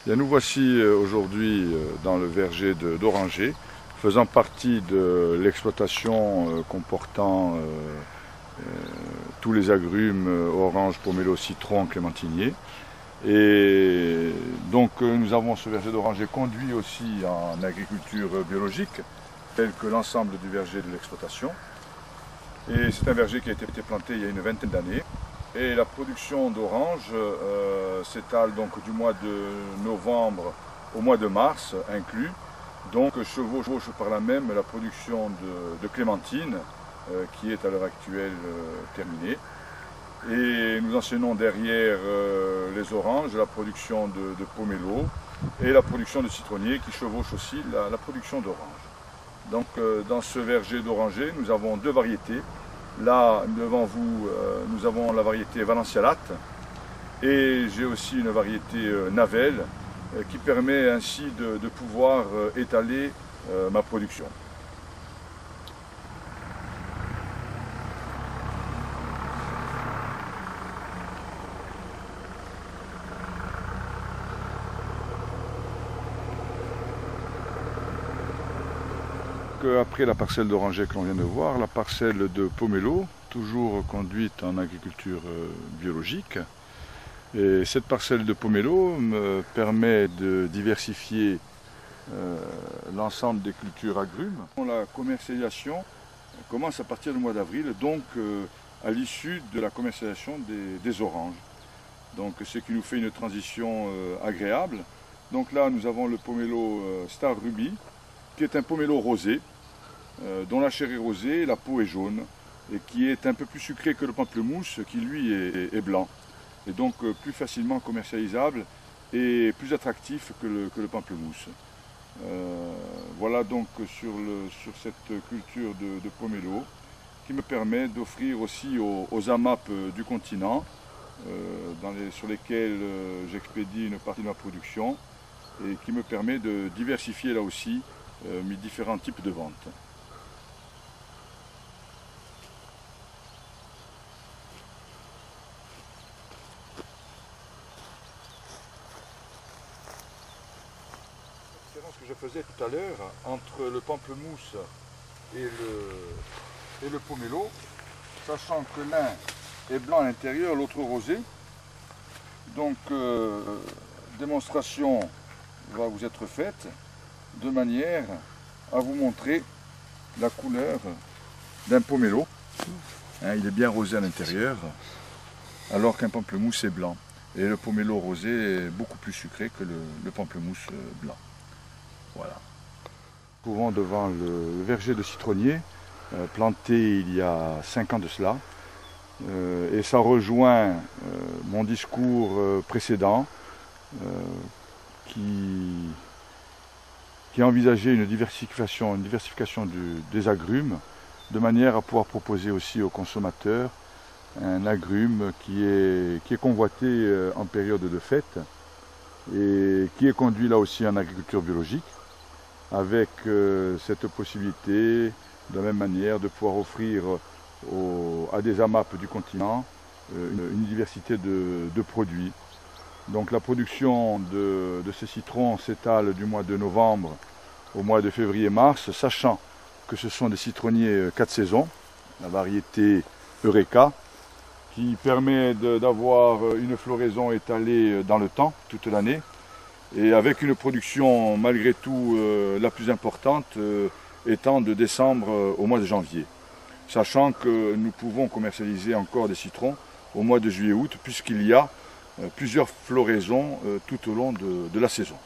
Bien, nous voici aujourd'hui dans le verger d'Orangé, faisant partie de l'exploitation comportant tous les agrumes orange, pomelo, citron, clémentinier. Et donc nous avons ce verger d'Orangé conduit aussi en agriculture biologique, tel que l'ensemble du verger de l'exploitation. Et c'est un verger qui a été planté il y a une vingtaine d'années. Et la production d'orange s'étale donc du mois de novembre au mois de mars inclus. Donc chevauche par là même la production de clémentine qui est à l'heure actuelle terminée. Et nous enseignons derrière les oranges la production de pomelo et la production de citronnier qui chevauche aussi la production d'orange. Donc dans ce verger d'oranger, nous avons deux variétés. Là, devant vous, nous avons la variété Valencialate et j'ai aussi une variété Navel qui permet ainsi de pouvoir étaler ma production. Après la parcelle d'oranger que l'on vient de voir, la parcelle de pomelo, toujours conduite en agriculture biologique. Et cette parcelle de pomelo me permet de diversifier l'ensemble des cultures agrumes. La commercialisation commence à partir du mois d'avril, donc à l'issue de la commercialisation des oranges. Donc ce qui nous fait une transition agréable. Donc là nous avons le pomelo Star Ruby, qui est un pomelo rosé, dont la chair est rosée, la peau est jaune, et qui est un peu plus sucré que le pamplemousse, qui lui est blanc, et donc plus facilement commercialisable et plus attractif que le pamplemousse. Voilà donc sur cette culture de pomelo, qui me permet d'offrir aussi aux AMAP du continent, sur lesquels j'expédie une partie de ma production, et qui me permet de diversifier là aussi mes différents types de ventes. La différence que je faisais tout à l'heure entre le pamplemousse et le pomelo, sachant que l'un est blanc à l'intérieur, l'autre rosé. Donc démonstration va vous être faite de manière à vous montrer la couleur d'un pomelo. Il est bien rosé à l'intérieur, alors qu'un pamplemousse est blanc. Et le pomelo rosé est beaucoup plus sucré que le pamplemousse blanc. Voilà. Nous trouvons devant le verger de citronnier, planté il y a 5 ans de cela. Et ça rejoint mon discours précédent qui envisageait une diversification des agrumes, de manière à pouvoir proposer aussi aux consommateurs un agrume qui est convoité en période de fête et qui est conduit là aussi en agriculture biologique, avec cette possibilité de la même manière de pouvoir offrir à des AMAP du continent une diversité de produits. Donc la production de ces citrons s'étale du mois de novembre au mois de février-mars, sachant que ce sont des citronniers 4 saisons, la variété Eureka, qui permet d'avoir une floraison étalée dans le temps, toute l'année, et avec une production malgré tout la plus importante étant de décembre au mois de janvier. Sachant que nous pouvons commercialiser encore des citrons au mois de juillet-août, puisqu'il y a plusieurs floraisons tout au long de la saison.